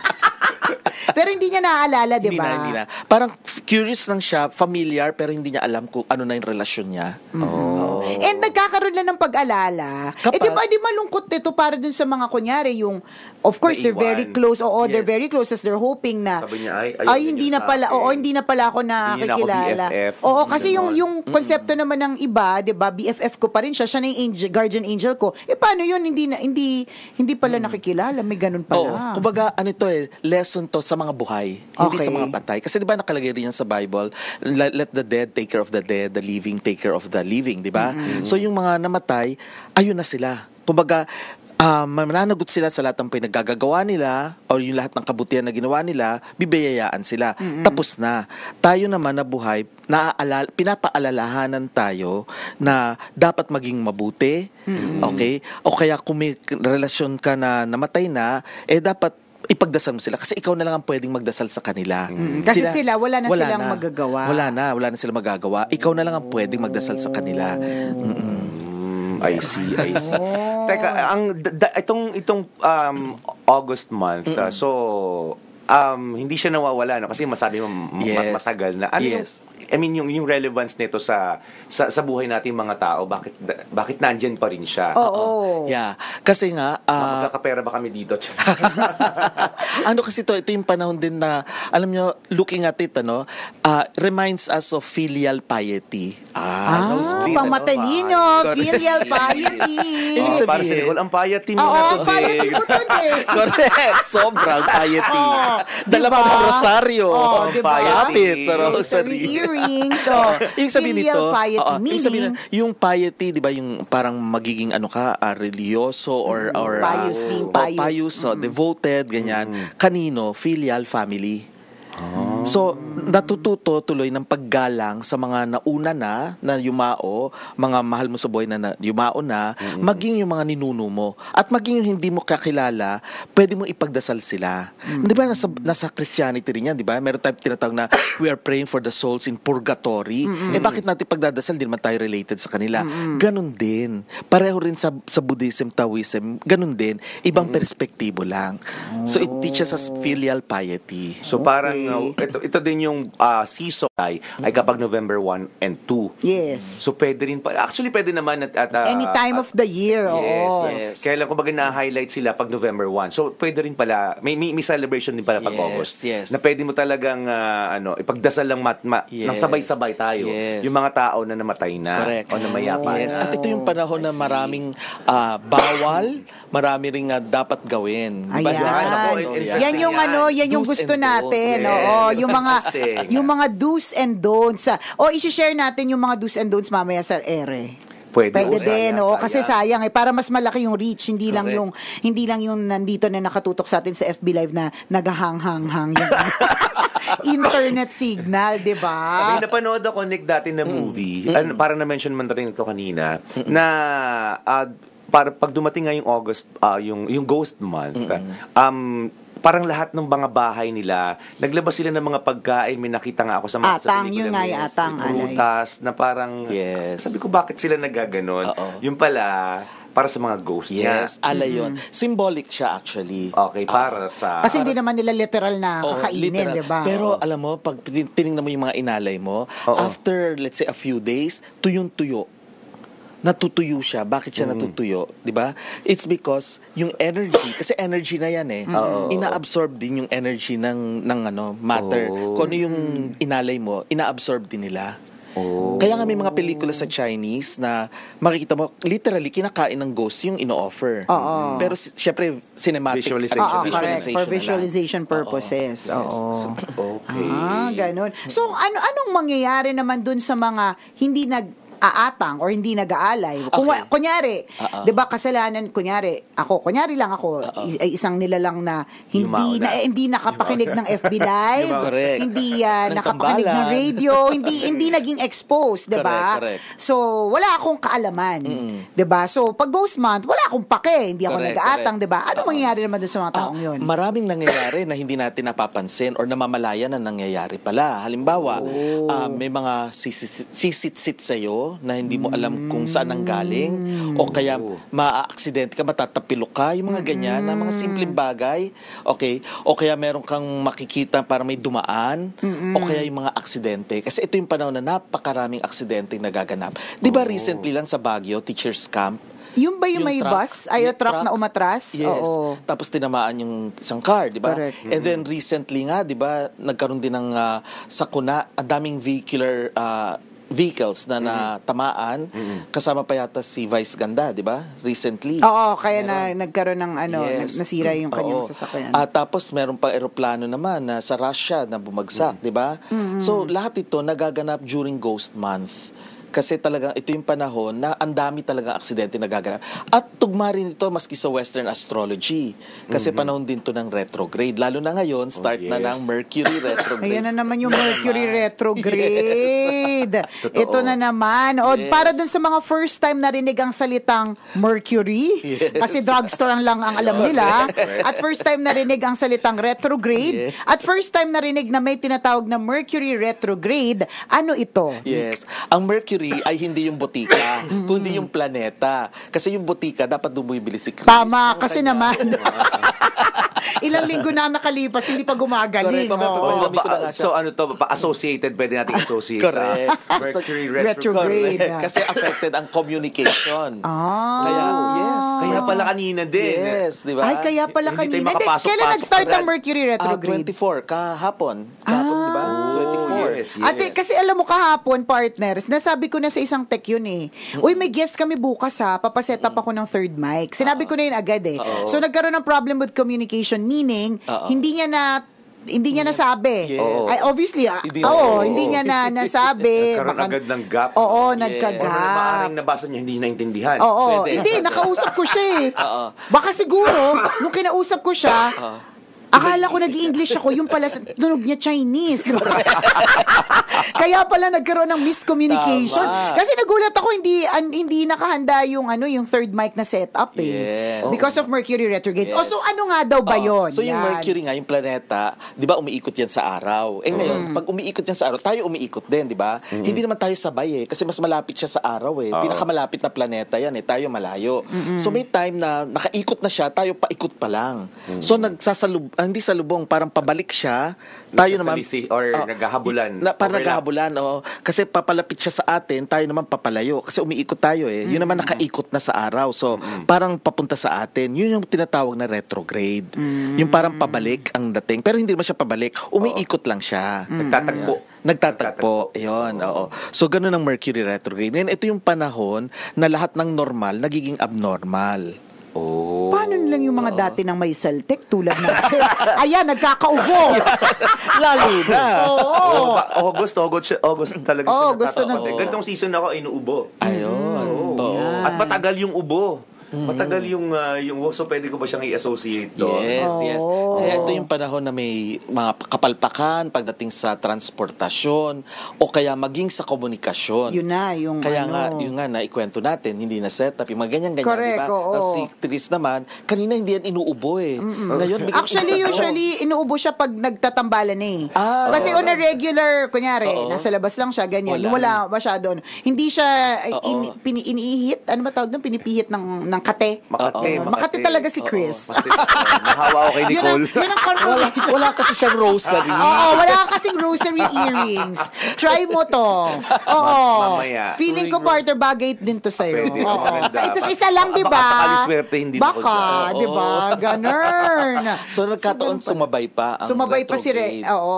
Pero hindi niya naaalala, di ba? Hindi na. Parang curious lang siya, familiar, pero hindi niya alam kung ano na yung relasyon niya. And nagkakaroon lang ng pag-alala. Di ba, di malungkot nito para dun sa mga kunyari, yung, of course, they're very close. Oo, they're very close as they're hoping na, Sabi niya, hindi na pala, hindi na pala ako nakikilala. BFF. Oo, kasi yung konsepto naman ng iba, di ba, BFF ko pa rin siya na yung guardian angel ko. Paano yun? Hindi pala nakikilala. May ganun pala. Kumbaga, lesson to sa mga buhay, hindi sa mga patay. Kasi di ba nakalagay rin yan sa Bible, let the dead take care of the dead, the living take care of the living, di ba? So yung mga namatay, ayun na sila. Kumbaga, mananagot sila sa lahat ng pinaggagawa nila o yung lahat ng kabutihan na ginawa nila, bibiyayaan sila. Tapos na. Tayo naman na buhay, pinapaalalahanan tayo na dapat maging mabuti. Okay? O kaya kung may relasyon ka na namatay na, dapat ipagdasal mo sila kasi ikaw na lang ang pwedeng magdasal sa kanila. Kasi sila wala na silang magagawa. Wala na silang magagawa. Ikaw na lang ang pwedeng magdasal sa kanila. I see. Teka, itong August month, so hindi siya nawawala, no? Kasi masabi mo matagal na. Yung relevance nito sa buhay nating mga tao, bakit nandyan pa rin siya? Oo. Yeah. Kasi nga magkakapera ba kami dito? kasi ito yung panahon din na, alam nyo, looking at it, reminds us of filial piety. Pamatalino, filial piety. Para sa Nicole, ang piety mo na to. Piety mo to, Correct. Sobrang piety. Dala pa ng rosaryo. Kapit sa rosary. Earrings. So, yung sabihin nito, piety, meaning, yung piety, di ba, yung parang magiging religyoso or pious, being pious. Devoted, ganyan. Kanino? Filial family. So, natututo tuloy ng paggalang sa mga nauna na yumao, mga mahal mo sa buhay na yumao na, maging yung mga ninuno mo. At maging yung hindi mo kakilala, pwede mo ipagdasal sila. Di ba, nasa Christianity rin yan, di ba? Meron tayong tinatawag na, we are praying for the souls in purgatory. Bakit natin pagdadasal? Hindi naman tayo related sa kanila. Ganun din. Pareho rin sa Buddhism, Taoism, ganun din. Ibang perspektibo lang. So, it teaches us filial piety. So, parang, ito din yung season ay kapag November 1 and 2. Yes. So pwede rin pa. Actually pwede naman at Any time of the year. Oo. Yes. Kaya lang kumbaga na-highlight sila pag November 1. So pwede rin pala may celebration din pala pag Yes, August. yes. Na pwede mo talagang ipagdasal lang ng Yes. sabay-sabay tayo Yes. yung mga tao na namatay na Correct. o namayapa Yes. na. At ito yung panahon na maraming bawal, marami ring dapat gawin. Di ba? Ayan. Ako, Yan yung yan yung Do's gusto and don'ts. natin. Yes. Oo, Interesting. yung mga do's and don'ts. I-share natin yung mga do's and don'ts mamaya sa ere. Pwede din, sayang. kasi sayang para mas malaki yung reach, hindi lang yung nandito na nakatutok sa atin sa FB Live na naghahang-hang-hang yung internet signal, 'di ba? May napanood ako, Nick, dati na movie. Parang na-mention man rin ito kanina, na para pag dumating nga yung August, yung Ghost Month, parang lahat ng mga bahay nila, naglabas sila ng mga pagkain. May nakita nga ako sa mga Atang, yun nga yung atang, prutas, na parang, Yes. sabi ko, bakit sila nagaganon? Oo. Yung pala, para sa mga ghost niya. Yes, alay yun. Symbolic siya actually. Okay, para sa... Kasi hindi naman nila literal na Oo, kakainin, literal. 'di ba? Pero alam mo, pag tinignan mo yung mga inalay mo, Oo. after let's say a few days, tuyong-tuyo. Natutuyo siya. Bakit siya natutuyo? 'Di ba? It's because yung energy, kasi energy na 'yan eh. Ina-absorb din yung energy ng matter. Kung ano yung inalay mo, ina-absorb din nila. Kaya nga may mga pelikula sa Chinese na makikita mo, literally, kinakain ng ghost yung ino-offer. Pero syempre, cinematic. Visualization. Correct. For na lang. visualization purposes. Oo. Okay. Ganun. So, anong mangyayari naman dun sa mga hindi aatang or hindi nag-aalay. Okay. Kunyari, 'di ba kasalanan kunyari lang ako ay isang nilalang na hindi nakapakinig ng FB Live, Correct. hindi Ng nakapakinig ng tambalan. radio, hindi naging exposed, 'di ba? Correct. So, wala akong kaalaman, 'di ba? So, pag Ghost Month, wala akong pake, hindi ako Correct, nag-aatang, 'di ba? Ano mangyayari naman doon sa mga taong 'yon? Maraming nangyayari na hindi natin napapansin or namamalayan na nangyayari pala. Halimbawa, may mga sisit-sit sa'yo na hindi mo alam kung saan ang galing o kaya maaaksidente ka, matatapilok ka, yung mga ganyan na mga simpleng bagay. Okay? O kaya meron kang makikita para may dumaan o kaya yung mga aksidente. Kasi ito yung panahon na napakaraming aksidente nagaganap. Di ba recently lang sa Baguio, teachers camp, Yung ba yung may truck, bus? Ay, yung truck na umatras? Yes. Oo. Tapos tinamaan yung isang car, di ba? Correct. And then recently nga, di ba, nagkaroon din ng sakuna, ang daming vehicles na natamaan. Kasama pa yata si Vice Ganda, di ba? Recently. Oo, kaya nagkaroon ng Yes. nasira yung kanyang Oo. sasakyan. Tapos meron pang eroplano naman na sa Russia na bumagsak, di ba? So lahat ito nagaganap during Ghost Month. Kasi talagang ito yung panahon na ang dami talagang aksidente nagaganap. At tugma rin ito maski sa Western astrology. Kasi panahon din to ng retrograde. Lalo na ngayon, start na yes. ng Mercury retrograde. Ayan na naman yung Mercury retrograde. Ito na naman. O, para dun sa mga first time narinig ang salitang Mercury, kasi drugstore lang ang alam nila, at first time narinig ang salitang retrograde, at first time narinig na may tinatawag na Mercury retrograde, ano ito? Yes. Ang Mercury ay hindi yung botika, kundi yung planeta. Kasi yung botika, dapat bumibili si Chris. Tama, kasi naman. Ilang linggo na nakalipas, hindi pa gumagaling. Correct, Oo. Alam ko na nga siya. So ano to, associated, pwede natin associate Correct. sa Mercury Retrograde. retrograde. Kasi affected ang communication. Kaya, yes. Kaya pala kanina din. Yes, di ba? Ay, kaya pala Hindi tayo kanina. Hindi, makapasok-pasok kailan nag-start agad. ang Mercury retrograde? 24, kahapon. Kahapon, di ba? 24. Yes, yes. Ate, kasi alam mo kahapon, partners, nasabi ko na sa isang tech yun eh. Uy, may guest kami bukas ha, papaset up ako ng third mic. Sinabi ko na yun agad eh. So nagkaroon ng problem with communication, meaning, hindi niya nasabi. Yes. Ay, obviously, hindi niya nasabi. Nagkaroon Baka- agad ng gap. Oo, Or nagka-gap. maaaring nabasa niya, hindi naintindihan. Oo, Pwede. hindi, nakausap ko siya eh. Baka siguro, nung kinausap ko siya, akala ko nag-i-English ako, yung pala tunog niya Chinese. Di ba? Kaya pala nagkaroon ng miscommunication. Tama. Kasi nagulat ako, hindi nakahanda yung third mic na setup eh. Yes. Because of Mercury retrograde. Yes. So ano nga daw ba yun? So yung Yan. Mercury nga, yung planeta, di ba umiikot yan sa araw? Ngayon, pag umiikot yan sa araw, tayo umiikot din, di ba? Hindi naman tayo sabay eh, kasi mas malapit siya sa araw eh. Pinakamalapit na planeta yan eh, tayo malayo. So may time na nakaikot na siya, tayo paikot pa lang. So hindi salubong, parang pabalik siya. Tayo naman Nagsasalisi or naghahabulan. Parang Okay lang. naghahabulan, kasi papalapit siya sa atin, tayo naman papalayo kasi umiikot tayo Yun naman nakaikot na sa araw. So parang papunta sa atin. Yun yung tinatawag na retrograde. Yung parang pabalik ang dating. Pero hindi naman siya pabalik. Umiikot lang siya. Nagtatagpo. Ayun, oo. So, ganun ang Mercury retrograde. Ngayon, ito yung panahon na lahat ng normal nagiging abnormal. Oh. Paano lang yung mga dati ng may saltik tulad natin? Ayan, nagkakaubo. Lalo na. Oo. August talaga siya August na. nakakapatid. Ganitong season ako, inuubo. Ayun. Oo. At matagal yung ubo. Matagal yung so pwede ko ba siyang i-associate doon? Yes. Kaya ito yung panahon na may mga kapalpakan pagdating sa transportasyon o kaya maging sa komunikasyon. Yun na, yung Kaya yun nga, naikwento natin, hindi na set up, yung mga ganyan-ganyan, Correct, diba? oo. Tapos si Tris naman, kanina hindi yan inuubo Ngayon, biglang Actually, inuubo. usually, inuubo siya pag nagtatambalan Kasi on a regular, kunyari, nasa labas lang siya, ganyan. Yung wala masyado. Hindi siya iniihit, ano ba tawag doon? Pinipihit ng kate. Makate talaga si Chris. Nahawa ako kay Nicole. Yun ang confirmation. Wala kasi siyang rosary. Oo, wala kasing rosary earrings. Try mo to. Oo. Mamaya. Feeling ko, partner, bagay din to sa'yo. Pwede, Oo. maganda. Ito isa lang, di ba? Baka sakali swerte, hindi na ako Baka, dyan. di ba? Ganun. So, nagkataon sumabay pa ang Sumabay pa si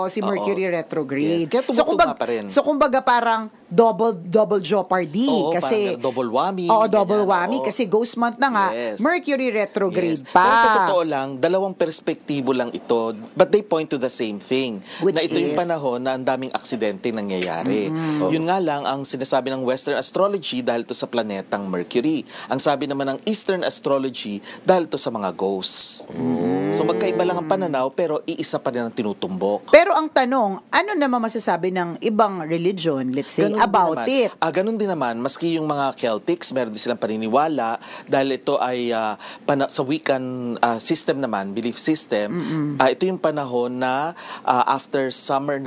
si Mercury retrograde. Yes. Kaya tumutuga pa rin. So kumbaga parang double jeopardy Oo, kasi parang double whammy. Oo, double Ganyan, whammy oo. kasi ghost month na nga, Yes. Mercury retrograde Yes. pa. Pero sa totoo lang, dalawang perspektibo lang ito, but they point to the same thing. Which na ito yung is? panahon na ang daming aksidente nangyayari. Yun nga lang, ang sinasabi ng Western Astrology dahil to sa planetang Mercury. Ang sabi naman ng Eastern Astrology dahil to sa mga ghosts. So magkaiba lang ang pananaw, pero iisa pa rin ang tinutumbok. Pero ang tanong, ano naman masasabi ng ibang religion, let's say, Ganun din about naman. it? Ganun din naman, maski yung mga Celtics, meron din silang paniniwala dahil ito ay sa Wiccan system naman, belief system. Ito yung panahon na after summer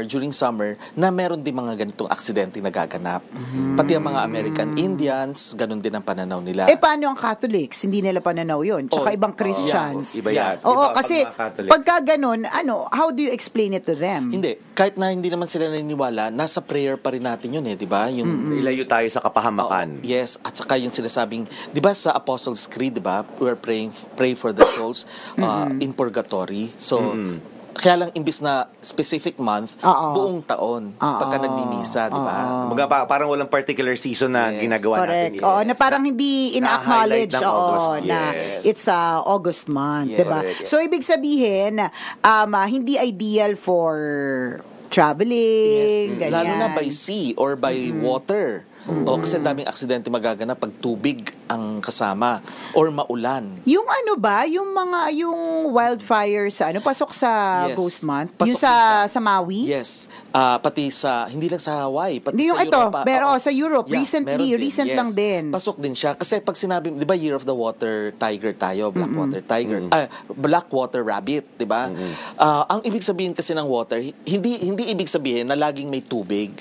during summer, na meron din mga ganitong aksidente nagaganap. Pati ang mga American Indians, ganun din ang pananaw nila. Paano ang Catholics? Hindi nila pananaw yun. Tsaka ibang Christians. Iba yan. Oo, Iba kasi pag mga Catholics. pagka ganun, how do you explain it to them? Hindi. Kahit na hindi naman sila naniniwala, nasa prayer pa rin natin yun di ba? Yung Ilayo tayo sa kapahamakan. Yes, at saka yung sinasabing, 'di ba sa Apostles' Creed, 'di ba? We're pray for the souls in purgatory. So kaya lang imbis na specific month, buong taon pagka nagmimisa, 'di ba? Parang walang particular season na ginagawa Correct. natin. Oo, na parang hindi ina-acknowledge Na-highlight ng August. na Yes. it's August month, Yes. 'di ba? Correct. So ibig sabihin, hindi ideal for traveling, ganyan. Lalo na by sea or by water. Kasi daming aksidente magaganap pag tubig ang kasama or maulan. Yung yung wildfires pasok sa Yes. Ghost Month? Pasok Yung din siya. sa Maui? Yes. Pati hindi lang sa Hawaii, pati Hindi yung sa ito, Europa. pero Oo. sa Europe, meron din, recent lang din. Pasok din siya. Kasi pag sinabi, di ba Year of the Water Tiger tayo, Blackwater Tiger, Blackwater Rabbit, di ba? Ang ibig sabihin kasi ng water, hindi ibig sabihin na laging may tubig.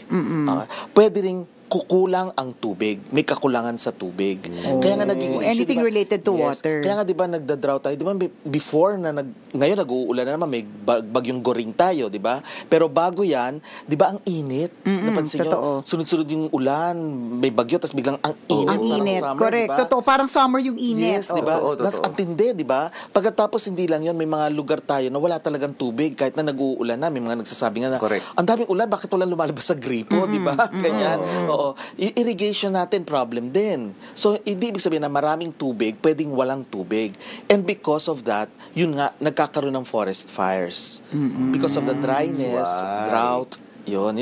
Pwede ring kukulang ang tubig. May kakulangan sa tubig. Kaya nga naging issue, Anything diba? related to water. Kaya nga 'di ba nagda-drought tayo, 'di ba before na ngayon nag-uulan na naman, may bagyong Goring tayo, 'di ba? Pero bago 'yan, 'di ba ang init? Napansin totoo. niyo? Sunod-sunod yung ulan, may bagyo tapos biglang ang init. Ang parang init, summer, correct. diba? Totoo, parang summer yung init. Yes, 'di ba? Oo, totoo. Ang tindi, 'di ba? Pagkatapos hindi lang 'yon, may mga lugar tayo na wala talagang tubig kahit na nag-uulan na, may mga nagsasabi nga na Correct. ang daming ulan, bakit walang lumalabas sa gripo, 'di ba? Ganyan. Oo. Irrigation natin problem din. So hindi ibig sabihin na maraming tubig, pwedeng walang tubig. And because of that, yun nga nagkakaroon ng forest fires. Because of the dryness, Why? drought, yun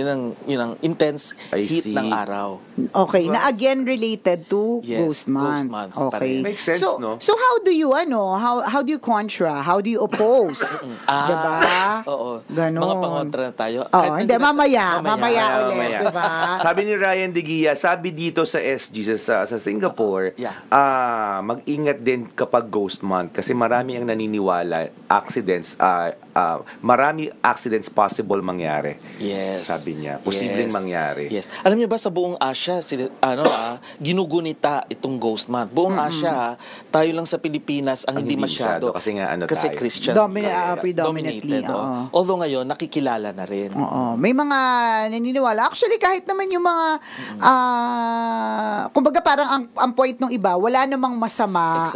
ang intense I heat see. ng araw. Okay, na again related to Yes, Ghost Month. Ghost Month pa Okay. rin. Makes sense, so, no? So how do you how do you contra? How do you oppose? 'Di ba? Oo. Ganon. Mga pangontra na tayo. Oh, Kahit hindi mamaya Mamaya. ulit, 'di ba? Sabi ni Ryan De Guia, sabi dito sa SG sa Singapore, Yeah. mag-ingat din kapag Ghost Month kasi marami ang naniniwala marami accidents possible mangyari. Yes. Yes. sabi niya. Posibleng mangyari. Yes. Alam niyo ba sa buong Asia, ginugunita itong Ghost Month. Buong Asia, tayo lang sa Pilipinas ang hindi masyado. Kasi nga kasi tayo. Christian. Predominantly. dominated. Although ngayon, nakikilala na rin. Oo. May mga naniniwala. Actually, kahit naman yung mga, kumbaga parang ang point ng iba, wala namang masama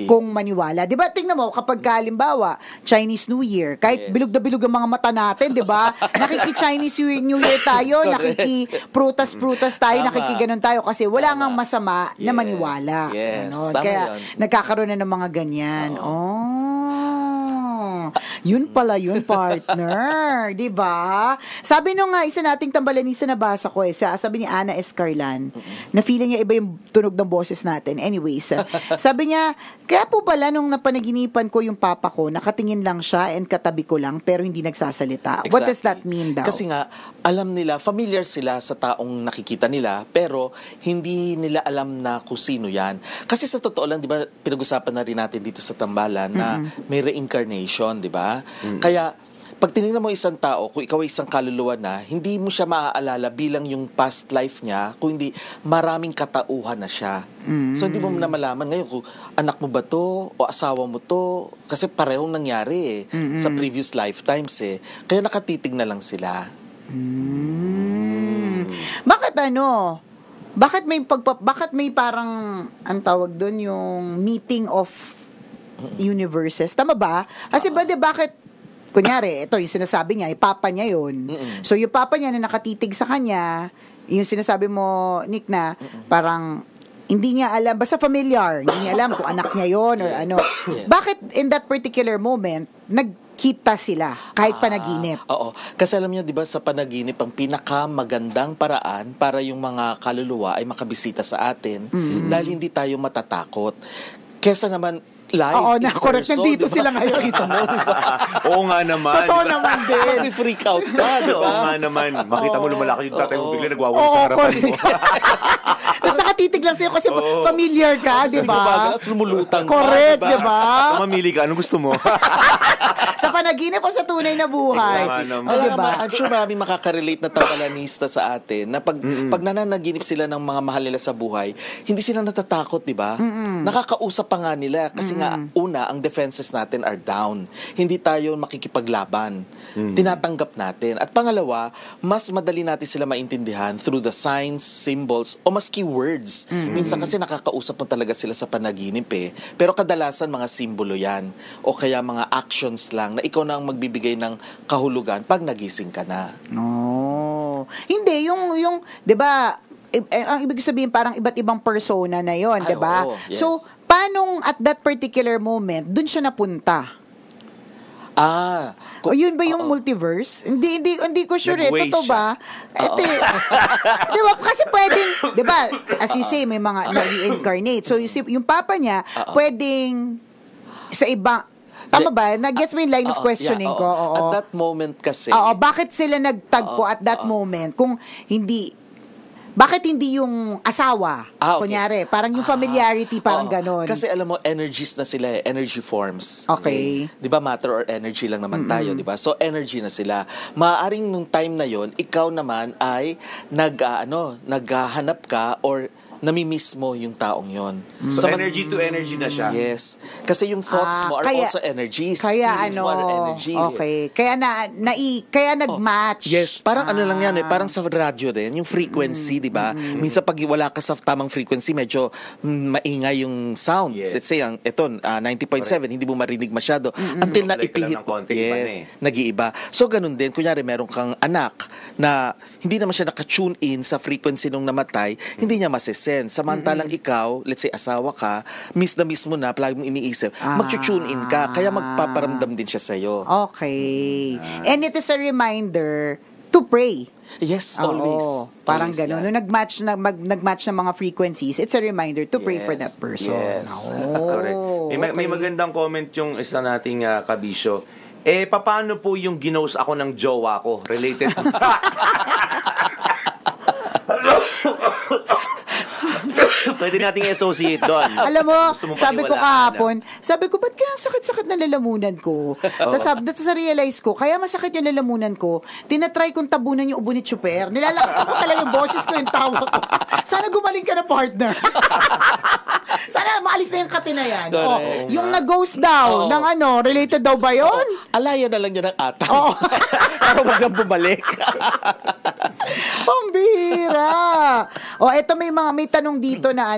kung maniwala. Di ba, tingnan mo, kapag halimbawa, Chinese New Year, kahit bilog na bilog ang mga mata natin, di ba? Nakiki-Chinese New Year tayo, nakiki-prutas-prutas tayo, nakikiganon tayo, kasi wala ngang masama na maniwala. Yes. Ganon. Tama Kaya, yun. nagkakaroon na ng mga ganyan. Yun pala yun, partner. Di ba? Sabi nung isa nating tambalanisa na basa ko sabi ni Ana Escarlan, na feeling niya iba yung tunog ng boses natin. Anyways, sabi niya, kaya po pala nung napanaginipan ko yung papa ko, nakatingin lang siya and katabi ko lang, pero hindi nagsasalita. Exactly. What does that mean daw? Kasi nga, alam nila, familiar sila sa taong nakikita nila, pero hindi nila alam na kung sino yan. Kasi sa totoo lang, di ba, pinag-usapan na rin natin dito sa Tambalan na may reincarnation, di ba? Kaya, pag tinignan mo isang tao, kung ikaw ay isang kaluluwa na, hindi mo siya maaalala bilang yung past life niya, kung hindi maraming katauhan na siya. So, hindi mo na malaman ngayon kung anak mo ba to o asawa mo to, kasi parehong nangyari sa previous lifetimes Kaya nakatitig na lang sila. Bakit bakit may parang ang tawag doon yung meeting of universes? Tama ba? Kasi bakit kunyari, ito yung sinasabi niya, papa niya yun. So yung papa niya na nakatitig sa kanya, yung sinasabi mo, Nick, na parang hindi niya alam, basta familiar, hindi niya alam kung anak niya yun or ano. Bakit in that particular moment, nagkita sila kahit panaginip? Oo. Kasi alam niyo, di ba, sa panaginip, ang pinakamagandang paraan para yung mga kaluluwa ay makabisita sa atin dahil hindi tayo matatakot. Kesa naman, live. Oo, correct. Nandito diba? sila ngayon. Nakita mo, diba? Oo nga naman. Totoo naman din. Mag-freak out ka, diba? Oo nga naman. Makita mo lumalaki yung tatay mo, bigla nagwawala sa harapan mo. Tapos nakatitig lang sa'yo kasi familiar ka, di ba? Gumagal at lumulutang Correct, ka, di ba? Mamili ka, anong gusto mo? Sa panaginip o sa tunay na buhay. Diba? I'm sure maraming makaka-relate na tambalanista sa atin na pag nananaginip sila ng mga mahal nila sa buhay, hindi sila natatakot, di ba? Nakakausap pa nga nila kasi nga, una, ang defenses natin are down. Hindi tayo makikipaglaban. Tinatanggap natin. At pangalawa, mas madali natin sila maintindihan through the signs, symbols, o maski words. Minsan kasi nakakausap mo talaga sila sa panaginip Pero kadalasan mga simbolo yan. O kaya mga actions lang na ikaw na ang magbibigay ng kahulugan pag nagising ka na. No. Hindi, yung 'di ba, ang ibig sabihin parang iba't ibang persona na 'yon, 'di ba? Yes. So, paano at that particular moment dun siya napunta? O yun ba yung multiverse? Hindi ko sure totoo ba? Di ba? Kasi pwedeng, di ba, as you say, may mga nag-reincarnate. So, yung papa niya, pwedeng sa ibang, tama ba? Nag-gets mo yung line of questioning ko? At that moment kasi. Bakit sila nagtagpo at that moment? Kung hindi, bakit hindi yung asawa? Okay. Kunyari, parang yung familiarity, parang ganon. Kasi alam mo, energies na sila energy forms. Okay. Di ba, matter or energy lang naman tayo, di ba? So, energy na sila. Maaaring nung time na yon, ikaw naman ay naghahanap ka or namimiss mo yung taong yon. So, energy to energy na siya. Yes. Kasi yung thoughts mo are also energies. Kaya Feelings mo are energies. Okay. Kaya nag-match. Yes, parang ano lang yan parang sa radyo din, yung frequency, di ba? Minsan pag wala ka sa tamang frequency, medyo maingay yung sound. Yes. Let's say, ito, 90.7, hindi mo marinig masyado. Until na ipihit. Nag-iiba. So, ganun din. Kunyari, meron kang anak na hindi naman siya naka-tune in sa frequency nung namatay, hindi niya mases samantalang ikaw, let's say asawa ka, miss mo na, palagi mong iniisip, mag-tune in ka, kaya magpaparamdam din siya sa'yo. Okay. And it is a reminder to pray. Yes, always. Parang always, gano'n. Nung nag-match ng mga frequencies, it's a reminder to pray for that person. Yes. May magandang comment yung isa nating kabisyo. Paano po yung ginos ako ng jowa ko? Related to... Pwede nating i-associate doon. Alam mo, Gusto mong sabi ko paniwalaan, kahapon, sabi ko, ba't kaya ang sakit-sakit na lalamunan ko? Tapos sa realize ko, kaya masakit yung lalamunan ko, tinatry kong tabunan yung ubo ni Chuper. Nilalakasan ko talaga yung boses ko, yung tawa ko. Sana gumaling ka na, partner. Sana maalis na yung kati na yan. Oh, yung na-ghost daw, ng related daw ba yun? Alaya na lang niya ng atay. Oo. Para wag nang bumalik. Pambira. Eto may tanong dito na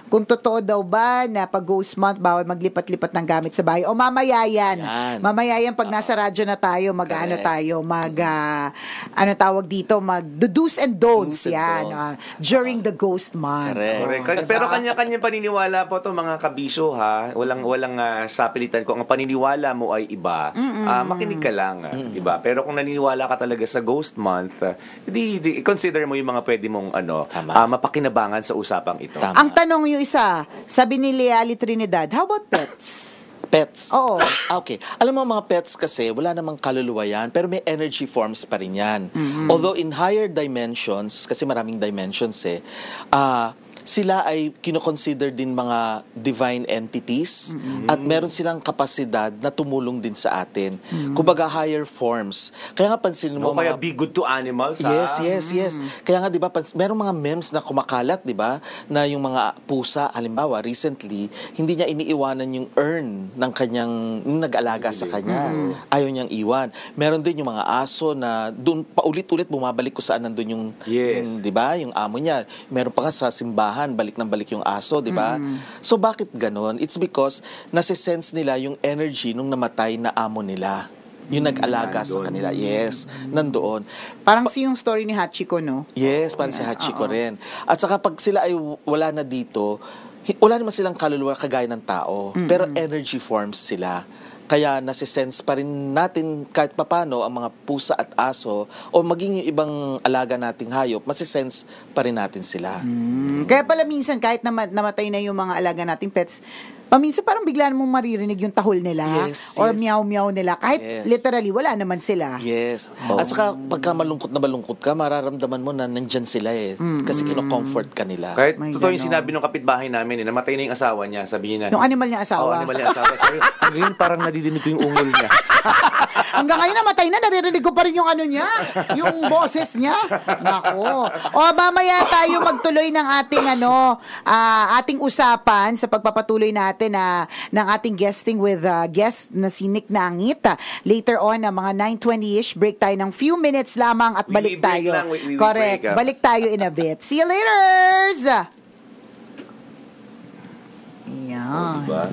kung totoo daw ba na pag ghost month bawal maglipat-lipat ng gamit sa bahay o mamaya yan. Mamaya yan pag nasa radyo na tayo, tawag dito, the do's and don'ts yan during the ghost month. Correct. Pero kanya-kanya paniniwala po to mga kabisyo ha. Walang sapilitan. Kung ang paniniwala mo ay iba, makinig ka lang, diba? Pero kung naniniwala ka talaga sa ghost month, consider mo yung mga pwede mong mapakinabangan sa usapang ito. Tama. Ang tanong yung isa, sabi ni Leali Trinidad, how about pets? Pets. Oo. Okay. Alam mo mga pets kasi, wala namang kaluluwa yan, pero may energy forms pa rin yan. Although in higher dimensions, kasi maraming dimensions sila ay kinoconsider din mga divine entities at meron silang kapasidad na tumulong din sa atin. Kumbaga higher forms. Kaya nga pansinin mo kaya be good to animals, Yes. Kaya nga 'di ba merong mga memes na kumakalat, 'di ba? Na yung mga pusa, halimbawa recently, hindi niya iniiwanan yung urn ng kanyang nag-alaga sa kanya. Ayaw niyang iwan. Meron din yung mga aso na doon paulit-ulit bumabalik kung saan nandun yung 'di ba? Yung amo niya. Meron pa nga sa simbahan balik ng balik yung aso, di ba? So, bakit ganon? It's because nasisense nila yung energy nung namatay na amo nila. Yung nag-alaga sa kanila. Yes, nandoon. Parang yung story ni Hachiko, no? Yes, parang si Hachiko rin. At saka pag sila ay wala na dito, wala naman silang kaluluwa kagaya ng tao. Pero energy forms sila. Kaya nasisense pa rin natin kahit papano ang mga pusa at aso o maging yung ibang alaga nating hayop, masisense pa rin natin sila. Kaya pala minsan kahit namatay na yung mga alaga nating pets, paminsan parang bigla mong maririnig yung tahol nila or meow-meow nila. Kahit literally, wala naman sila. Yes. At saka pagka malungkot ka, mararamdaman mo na nandyan sila kasi kino-comfort ka nila. Kahit totoo yung sinabi ng kapitbahay namin, namatay na yung asawa niya, sabi niya. Yung animal niya asawa. Animal niya asawa. Sabi, ngayon parang nadidinig ko yung ungol niya. Hanggang ngayon namatay na, naririnig ko pa rin yung niya, yung boses niya. Nako. Mamaya tayo magtuloy ng ating usapan sa pagpapatuloy natin ng ating guesting with guest na si Nick Nangita. Later on, mga 9:20-ish, break tayo ng few minutes lamang at balik tayo. Correct. Balik tayo in a bit. See you later! Yan. Diba?